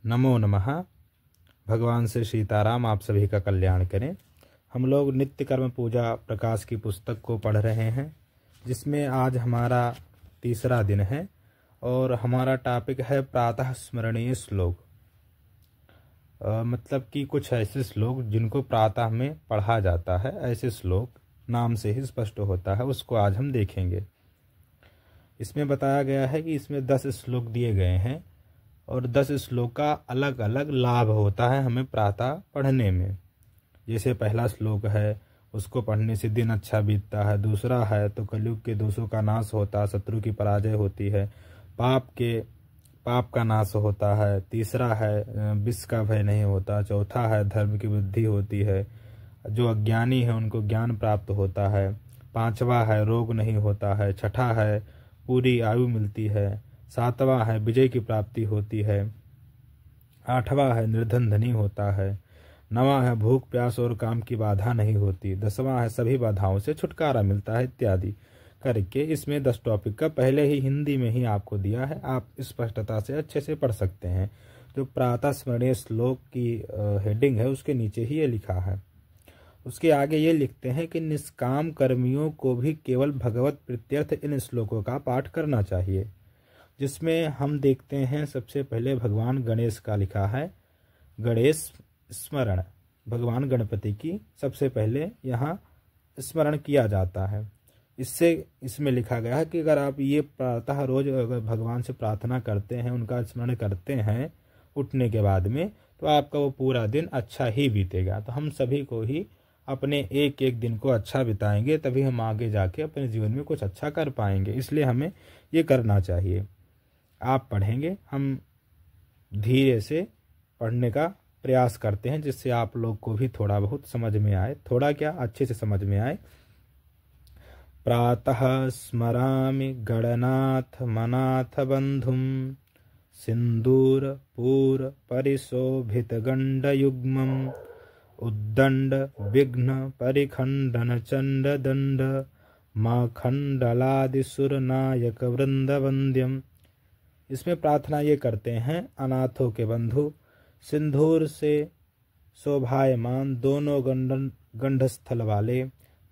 नमो नमः। भगवान से सीताराम आप सभी का कल्याण करें। हम लोग नित्य कर्म पूजा प्रकाश की पुस्तक को पढ़ रहे हैं, जिसमें आज हमारा तीसरा दिन है और हमारा टॉपिक है प्रातः स्मरणीय श्लोक। मतलब कि कुछ ऐसे श्लोक जिनको प्रातः में पढ़ा जाता है, ऐसे श्लोक नाम से ही स्पष्ट होता है, उसको आज हम देखेंगे। इसमें बताया गया है कि इसमें 10 श्लोक दिए गए हैं और 10 श्लोक का अलग अलग लाभ होता है हमें प्रातः पढ़ने में। जैसे पहला श्लोक है, उसको पढ़ने से दिन अच्छा बीतता है। दूसरा है तो कलयुग के दोषों का नाश होता है, शत्रु की पराजय होती है, पाप का नाश होता है। तीसरा है विष का भय नहीं होता। चौथा है धर्म की वृद्धि होती है, जो अज्ञानी है उनको ज्ञान प्राप्त होता है। पांचवा है रोग नहीं होता है। छठा है पूरी आयु मिलती है। सातवां है विजय की प्राप्ति होती है। आठवां है निर्धन धनी होता है। नवां है भूख प्यास और काम की बाधा नहीं होती। 10वां है सभी बाधाओं से छुटकारा मिलता है, इत्यादि करके इसमें 10 टॉपिक का पहले ही हिंदी में ही आपको दिया है। आप स्पष्टता से अच्छे से पढ़ सकते हैं। जो प्रातः स्मरणीय श्लोक की हेडिंग है उसके नीचे ही ये लिखा है। उसके आगे ये लिखते हैं कि निष्काम कर्मियों को भी केवल भगवत प्रीत्यर्थ इन श्लोकों का पाठ करना चाहिए, जिसमें हम देखते हैं सबसे पहले भगवान गणेश का लिखा है। गणेश स्मरण, भगवान गणपति की सबसे पहले यहाँ स्मरण किया जाता है। इसमें लिखा गया है कि अगर आप ये प्रातः रोज अगर भगवान से प्रार्थना करते हैं, उनका स्मरण करते हैं उठने के बाद में, तो आपका वो पूरा दिन अच्छा ही बीतेगा। तो हम सभी को ही अपने एक एक दिन को अच्छा बिताएंगे, तभी हम आगे जाके अपने जीवन में कुछ अच्छा कर पाएंगे। इसलिए हमें ये करना चाहिए। आप पढ़ेंगे, हम धीरे से पढ़ने का प्रयास करते हैं, जिससे आप लोग को भी थोड़ा बहुत समझ में आए, थोड़ा क्या अच्छे से समझ में आए। प्रातः स्मरामि गणनाथ मनाथ बंधुम सिंदूर पूर परिशोभित गंड युग्मम उद्दंड विघ्न परिखंडन चंड दंड माखंडलादि सुर नायक वृंद वंद्यम। इसमें प्रार्थना ये करते हैं, अनाथों के बंधु, सिंदूर से शोभायमान दोनों गंडस्थल वाले,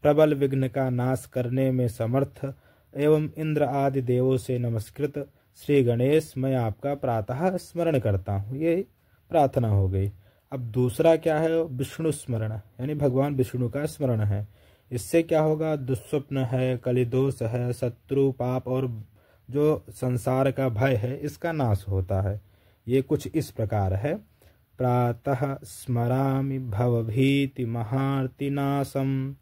प्रबल विघ्न का नाश करने में समर्थ एवं इंद्र आदि देवों से नमस्कृत श्री गणेश, मैं आपका प्रातः स्मरण करता हूँ। ये प्रार्थना हो गई। अब दूसरा क्या है, विष्णु स्मरण, यानी भगवान विष्णु का स्मरण है। इससे क्या होगा, दुस्वप्न है, कलिदोष है, शत्रु पाप और जो संसार का भय है, इसका नाश होता है। ये कुछ इस प्रकार है। प्रातः स्मरामि भवभीति महार्तिनाशम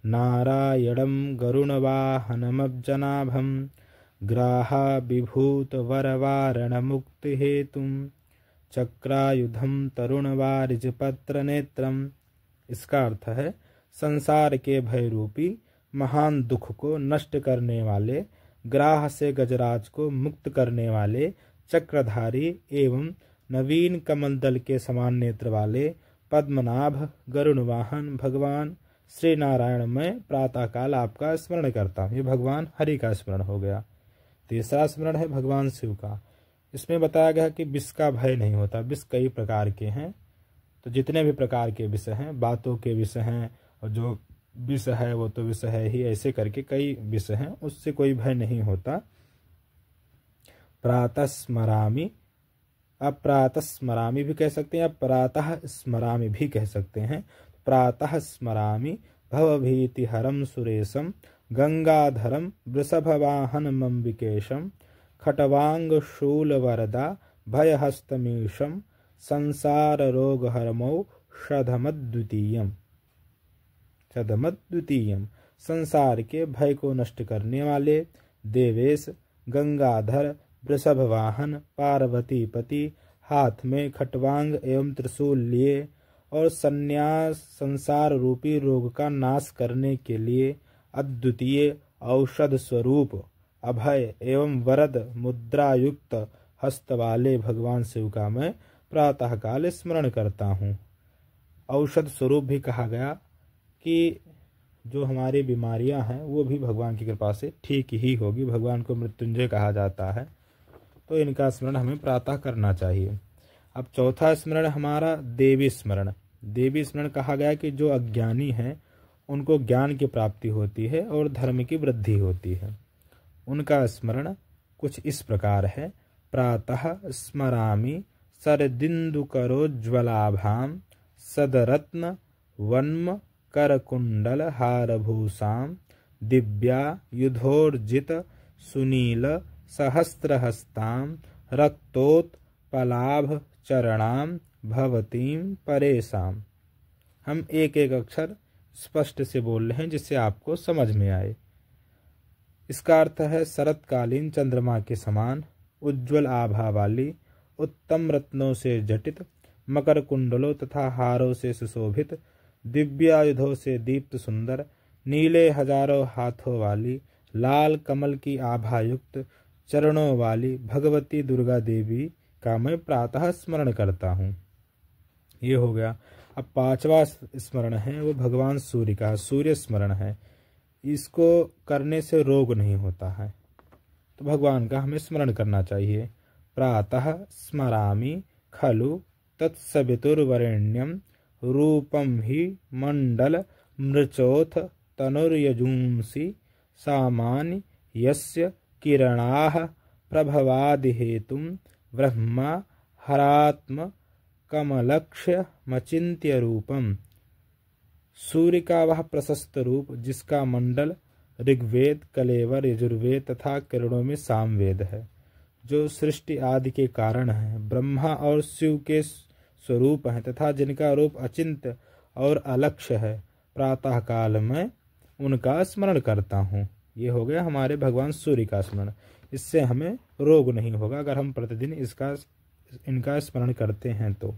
नारायणं गरुणवाहनमब्जनाभं ग्राहा विभूत वरवारण मुक्ति हेतुम चक्रायुधम तरुण वारिज पत्र नेत्रम। इसका अर्थ है संसार के भय रूपी महान दुख को नष्ट करने वाले, ग्राह से गजराज को मुक्त करने वाले, चक्रधारी एवं नवीन कमल दल के समान नेत्र वाले पद्मनाभ गरुण वाहन भगवान श्री नारायण में प्रातःकाल आपका स्मरण करता हूँ। ये भगवान हरि का स्मरण हो गया। तीसरा स्मरण है भगवान शिव का। इसमें बताया गया कि विष का भय नहीं होता। विष कई प्रकार के हैं, तो जितने भी प्रकार के विष हैं, बातों के विष हैं, और जो विष है वो तो विष है ही, ऐसे करके कई विष हैं, उससे कोई भय नहीं होता। प्रातः स्मरामि, अप्रातः स्मरामि भी कह सकते हैं, प्रातः स्मरामि भी कह सकते हैं। प्रातः स्मरामि भवभीति हरम सुरेशम गंगाधरम वृषभवाहनमंबिकेशम खटवांग शूलवरदा भयहस्तमीशम संसार रोग हरमौषधमद्वितीयम। संसार के भय को नष्ट करने वाले देवेश, गंगाधर, वृषभ वाहन, पार्वती पति, हाथ में खटवांग एवं त्रिशूल लिए और संन्यास संसार रूपी रोग का नाश करने के लिए अद्वितीय औषध स्वरूप अभय एवं वरद मुद्रा युक्त हस्त वाले भगवान शिव का मैं प्रातःकाल स्मरण करता हूँ। औषध स्वरूप भी कहा गया कि जो हमारी बीमारियां हैं वो भी भगवान की कृपा से ठीक ही होगी। भगवान को मृत्युंजय कहा जाता है, तो इनका स्मरण हमें प्रातः करना चाहिए। अब चौथा स्मरण हमारा देवी स्मरण। देवी स्मरण कहा गया कि जो अज्ञानी हैं उनको ज्ञान की प्राप्ति होती है और धर्म की वृद्धि होती है। उनका स्मरण कुछ इस प्रकार है। प्रातः स्मरामि सरदिन्दुकरोज्ज्वलाभां सदरत्न वन्म करकुण्डल हारभूषां दिव्यायुधोर्जित सुनील सहस्रहस्तां रक्तोत्पलाभ चरणां भवतीं परेशां। हम एक एक अक्षर स्पष्ट से बोल रहे हैं जिससे आपको समझ में आए। इसका अर्थ है शरतकालीन चंद्रमा के समान उज्ज्वल आभा वाली, उत्तम रत्नों से जटित, मकर कुंडलों तथा हारों से सुशोभित, दिव्यायुधों से दीप्त सुंदर, नीले हजारों हाथों वाली, लाल कमल की आभा युक्त चरणों वाली भगवती दुर्गा देवी का मैं प्रातः स्मरण करता हूँ। ये हो गया। अब पांचवा स्मरण है वो भगवान सूर्य का, सूर्य स्मरण है। इसको करने से रोग नहीं होता है, तो भगवान का हमें स्मरण करना चाहिए। प्रातः स्मरामि खलु तत्सवितुर्वरेण्यं रूपं हि मंडल मृचोथ तनुर्यजूंसि सामान्य यस्य किरणाः प्रभवादिहेतुं ब्रह्मा हरात्म कमलक्ष्य मचिन्त्य रूपम। सूर्य का वह प्रशस्त रूप जिसका मंडल ऋग्वेद, कलेवर, यजुर्वेद तथा किरणों में सामवेद है, जो सृष्टि आदि के कारण है, ब्रह्मा और शिव के स्वरूप हैं तथा जिनका रूप अचिंत्य और अलक्ष्य है, प्रातः काल में उनका स्मरण करता हूँ। ये हो गया हमारे भगवान सूर्य का स्मरण। इससे हमें रोग नहीं होगा अगर हम प्रतिदिन इनका स्मरण करते हैं तो।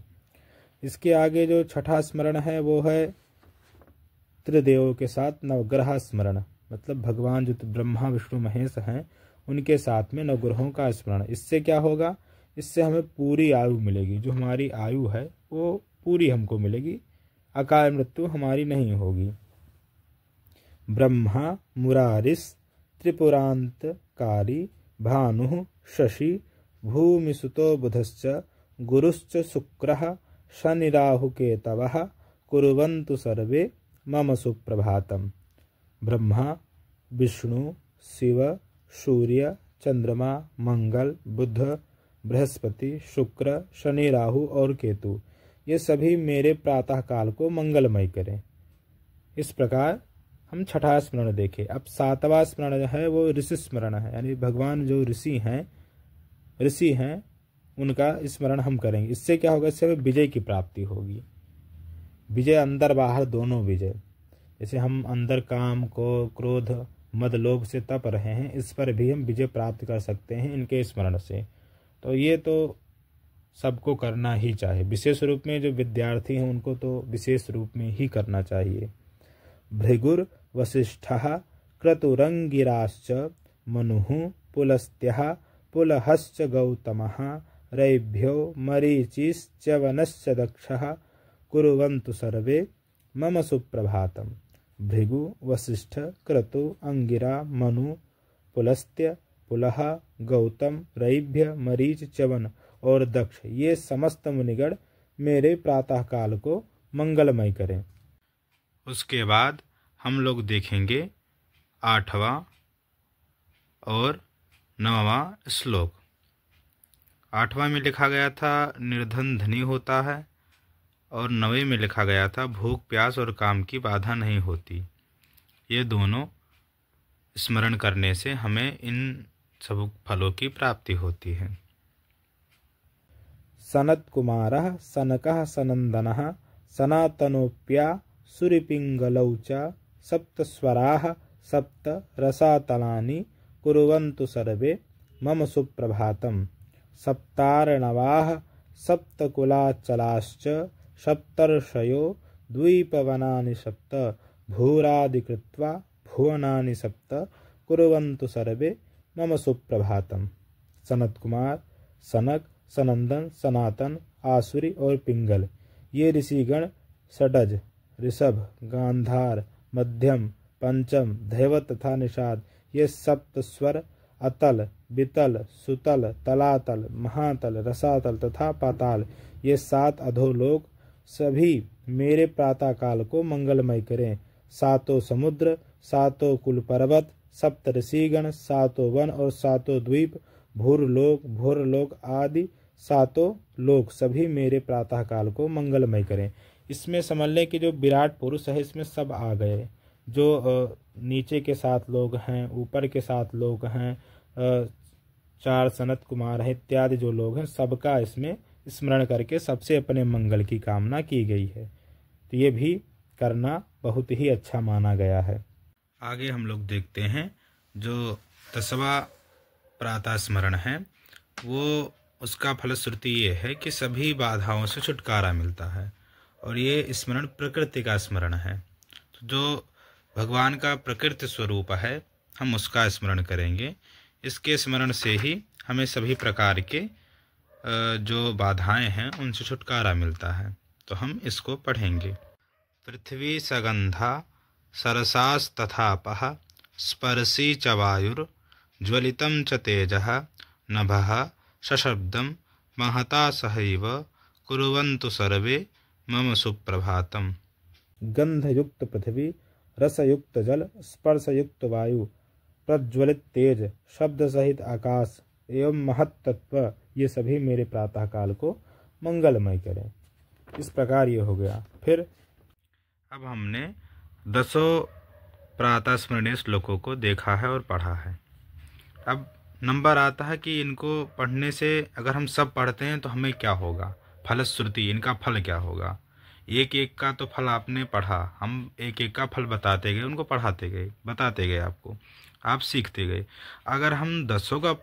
इसके आगे जो छठा स्मरण है वो है त्रिदेवों के साथ नवग्रह स्मरण, मतलब भगवान जो ब्रह्मा विष्णु महेश हैं उनके साथ में नवग्रहों का स्मरण। इससे क्या होगा, इससे हमें पूरी आयु मिलेगी। जो हमारी आयु है वो पूरी हमको मिलेगी, अकाल मृत्यु हमारी नहीं होगी। ब्रह्मा मुरारिस त्रिपुरांतकारी भानु शशि भूमिसुतो बुधश्च गुरुश्च शुक्रः शनि राहु केतवः कुर्वन्तु सर्वे मम सुप्रभातम्। ब्रह्मा, विष्णु, शिव, सूर्य, चंद्रमा, मंगल, बुध, बृहस्पति, शुक्र, शनि, राहु और केतु, ये सभी मेरे प्रातः काल को मंगलमय करें। इस प्रकार हम छठा स्मरण देखें। अब सातवां स्मरण है वो ऋषि स्मरण है, यानी भगवान जो ऋषि हैं उनका स्मरण हम करेंगे। इससे क्या होगा, इससे हमें विजय की प्राप्ति होगी। विजय अंदर बाहर दोनों विजय। जैसे हम अंदर काम को क्रोध मद लोभ से तप रहे हैं, इस पर भी हम विजय प्राप्त कर सकते हैं इनके स्मरण से। तो ये तो सबको करना ही चाहिए, विशेष रूप में जो विद्यार्थी हैं उनको तो विशेष रूप में ही करना चाहिए। भृगुर वसिष्ठः क्रतुरंगिराश्च मनुः पुलस्त्यः पुलहश्च गौतमः रैभ्यो मरीचिश्च्यवनश्च दक्षः कुर्वन्तु सर्वे मम सुप्रभातम्। भृगु, वसिष्ठ, क्रतु, अंगिरा, मनु, पुलस्त्य, पुलह, गौतम, रैभ्य, मरीच, च्यवन और दक्ष, ये समस्त मुनिगण मेरे प्रातः काल को मंगलमय करें। उसके बाद हम लोग देखेंगे 8वां और 9वां श्लोक। 8वां में लिखा गया था निर्धन धनी होता है और 9वें में लिखा गया था भूख प्यास और काम की बाधा नहीं होती। ये दोनों स्मरण करने से हमें इन सब फलों की प्राप्ति होती है। सनत कुमारः सनकः सनंदनः सनातनोप्या सुरिपिंगलौ च सप्तस्वराः सप्त रसातलानि कुर्वन्तु सर्वे मम सुप्रभातम्। सप्तार्णवाः सप्तकुलाचलाश्च सप्तर्षयो द्वीपवनानि सप्त भूरादिकृत्वा भुवनानि सप्त कुर्वन्तु सर्वे मम सुप्रभातम्। सनत कुमार, सनक, सनंदन, सनातन, आसुरी और पिंगल, ये ऋषिगण षडज, ऋषभ, गांधार, मध्यम, पंचम, धैवत तथा निषाद, ये सप्त स्वर, अतल, वितल, सुतल, तलातल, महातल, रसातल तथा पाताल, ये 7 अधोलोक सभी मेरे प्रातः काल को मंगलमय करें। 7 समुद्र, 7 कुल पर्वत, सप्त ऋषिगण, 7 वन और 7 द्वीप, भूरलोक, भूरलोक आदि 7 लोक सभी मेरे प्रातः काल को मंगलमय करें। इसमें समझ लें कि जो विराट पुरुष है इसमें सब आ गए, जो नीचे के 7 लोग हैं, ऊपर के 7 लोग हैं, 4 सनत कुमार हैं इत्यादि जो लोग हैं, सबका इसमें स्मरण करके सबसे अपने मंगल की कामना की गई है। तो ये भी करना बहुत ही अच्छा माना गया है। आगे हम लोग देखते हैं जो 10वां प्रातः स्मरण है, वो उसका फलश्रुति ये है कि सभी बाधाओं से छुटकारा मिलता है, और ये स्मरण प्रकृति का स्मरण है। तो जो भगवान का प्रकृति स्वरूप है हम उसका स्मरण करेंगे। इसके स्मरण से ही हमें सभी प्रकार के जो बाधाएं हैं उनसे छुटकारा मिलता है। तो हम इसको पढ़ेंगे। पृथ्वी सगंधा सरसास्तथापः स्पर्शी च वायुर्ज्वलितं च तेजः नभः सशब्दं महता सहैव कुर्वन्तु सर्वे मम सुप्रभातम्। गंधयुक्त पृथ्वी, रसयुक्त जल, स्पर्शयुक्त वायु, प्रज्वलित तेज, शब्द सहित आकाश एवं महत तत्व, ये सभी मेरे प्रातः काल को मंगलमय करें। इस प्रकार ये हो गया। फिर अब हमने 10 प्रातः स्मरणीय श्लोकों को देखा है और पढ़ा है। अब नंबर आता है कि इनको पढ़ने से अगर हम सब पढ़ते हैं तो हमें क्या होगा, फलश्रुति, इनका फल क्या होगा। एक एक का तो फल आपने पढ़ा, हम एक एक का फल बताते गए, उनको पढ़ाते गए, बताते गए, आपको आप सीखते गए। अगर हम 10 का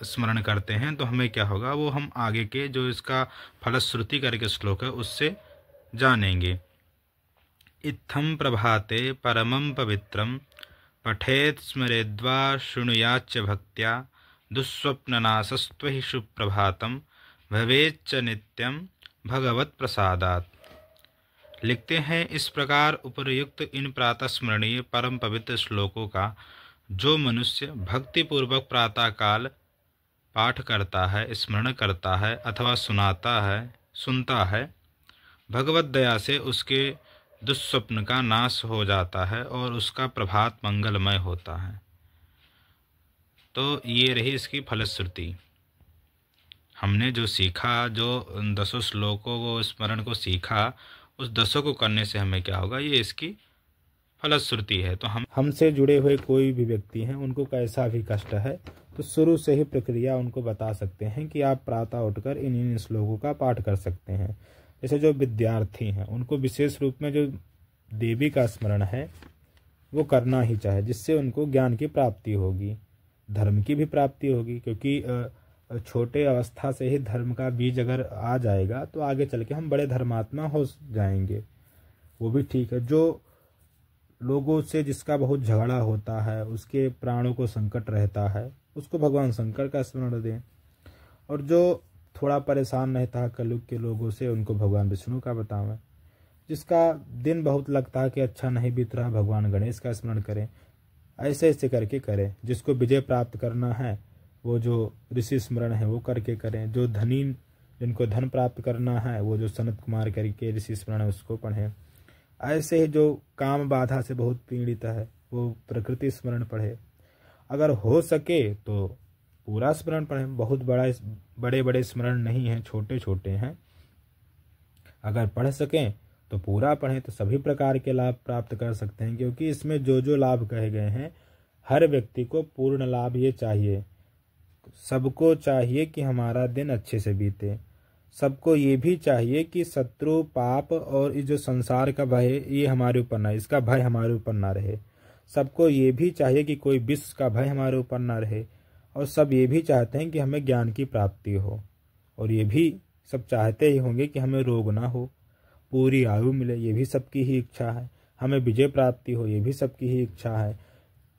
स्मरण करते हैं तो हमें क्या होगा, वो हम आगे के जो इसका फलश्रुति करके श्लोक है उससे जानेंगे। इत्थं प्रभाते परमं पवित्रं पठेत् स्मरेद्वा शृणुयाच्च भक्त्या दुःस्वप्ननाशस्त्वहि सुप्रभातं भवेच्च नित्यं भगवत प्रसादात्। लिखते हैं, इस प्रकार उपर्युक्त इन प्रातः स्मरणीय परम पवित्र श्लोकों का जो मनुष्य भक्तिपूर्वक प्रातः काल पाठ करता है, स्मरण करता है अथवा सुनता है, भगवत दया से उसके दुस्वप्न का नाश हो जाता है और उसका प्रभात मंगलमय होता है। तो ये रही इसकी फलश्रुति। हमने जो सीखा, जो 10 श्लोकों को स्मरण को सीखा, उस 10 को करने से हमें क्या होगा, ये इसकी फलश्रुति है। तो हमसे जुड़े हुए कोई भी व्यक्ति हैं, उनको कैसा भी कष्ट है तो शुरू से ही प्रक्रिया उनको बता सकते हैं कि आप प्रातः उठकर इन श्लोकों का पाठ कर सकते हैं। जैसे जो विद्यार्थी हैं उनको विशेष रूप में जो देवी का स्मरण है वो करना ही चाहे, जिससे उनको ज्ञान की प्राप्ति होगी, धर्म की भी प्राप्ति होगी। क्योंकि छोटे अवस्था से ही धर्म का बीज अगर आ जाएगा तो आगे चल के हम बड़े धर्मात्मा हो जाएंगे, वो भी ठीक है। जो लोगों से जिसका बहुत झगड़ा होता है, उसके प्राणों को संकट रहता है, उसको भगवान शंकर का स्मरण दें। और जो थोड़ा परेशान रहता है कलयुग के लोगों से, उनको भगवान विष्णु का बतावें। जिसका दिन बहुत लगता है कि अच्छा नहीं बीत रहा, भगवान गणेश का स्मरण करें। ऐसे ऐसे करके करें। जिसको विजय प्राप्त करना है वो जो ऋषि स्मरण है वो करके करें। जो जिनको धन प्राप्त करना है वो जो सनत कुमार करके ऋषि स्मरण है उसको पढ़ें। ऐसे ही जो काम बाधा से बहुत पीड़ित है वो प्रकृति स्मरण पढ़े। अगर हो सके तो पूरा स्मरण पढ़ें। बहुत बड़े बड़े स्मरण नहीं हैं, छोटे छोटे हैं। अगर पढ़ सकें तो पूरा पढ़ें तो सभी प्रकार के लाभ प्राप्त कर सकते हैं। क्योंकि इसमें जो जो लाभ कहे गए हैं, हर व्यक्ति को पूर्ण लाभ ये चाहिए। सबको चाहिए कि हमारा दिन अच्छे से बीते। सबको ये भी चाहिए कि शत्रु, पाप और ये जो संसार का भय ये हमारे ऊपर ना, इसका भय हमारे ऊपर ना रहे। सबको ये भी चाहिए कि कोई विष का भय हमारे ऊपर ना रहे। और सब ये भी चाहते हैं कि हमें ज्ञान की प्राप्ति हो। और ये भी सब चाहते ही होंगे कि हमें रोग ना हो, पूरी आयु मिले, ये भी सबकी ही इच्छा है। हमें विजय प्राप्ति हो, ये भी सबकी ही इच्छा है।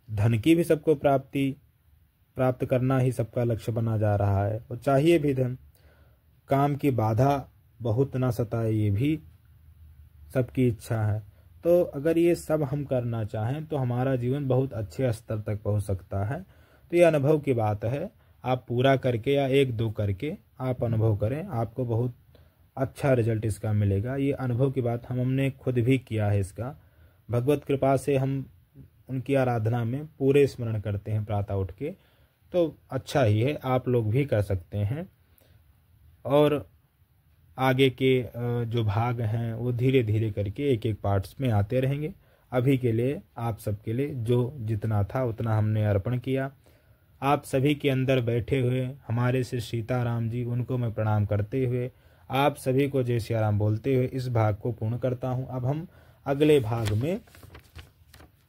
धन की भी सबको प्राप्त करना ही सबका लक्ष्य बना जा रहा है और चाहिए भी धन। काम की बाधा बहुत ना सताए, ये भी सबकी इच्छा है। तो अगर ये सब हम करना चाहें तो हमारा जीवन बहुत अच्छे स्तर तक पहुंच सकता है। तो ये अनुभव की बात है। आप पूरा करके या 1-2 करके आप अनुभव करें, आपको बहुत अच्छा रिजल्ट इसका मिलेगा। ये अनुभव की बात हमने खुद भी किया है इसका। भगवत कृपा से हम उनकी आराधना में पूरे स्मरण करते हैं प्रातः उठ के, तो अच्छा ही है, आप लोग भी कर सकते हैं। और आगे के जो भाग हैं वो धीरे धीरे करके एक एक पार्ट्स में आते रहेंगे। अभी के लिए आप सबके लिए जो जितना था उतना हमने अर्पण किया। आप सभी के अंदर बैठे हुए हमारे श्री सीताराम जी, उनको मैं प्रणाम करते हुए आप सभी को जय श्री राम बोलते हुए इस भाग को पूर्ण करता हूँ। अब हम अगले भाग में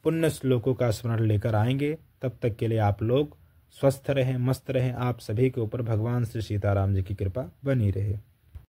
पुण्य श्लोकों का स्मरण लेकर आएंगे। तब तक के लिए आप लोग स्वस्थ रहें, मस्त रहें। आप सभी के ऊपर भगवान श्री सीताराम जी की कृपा बनी रहे।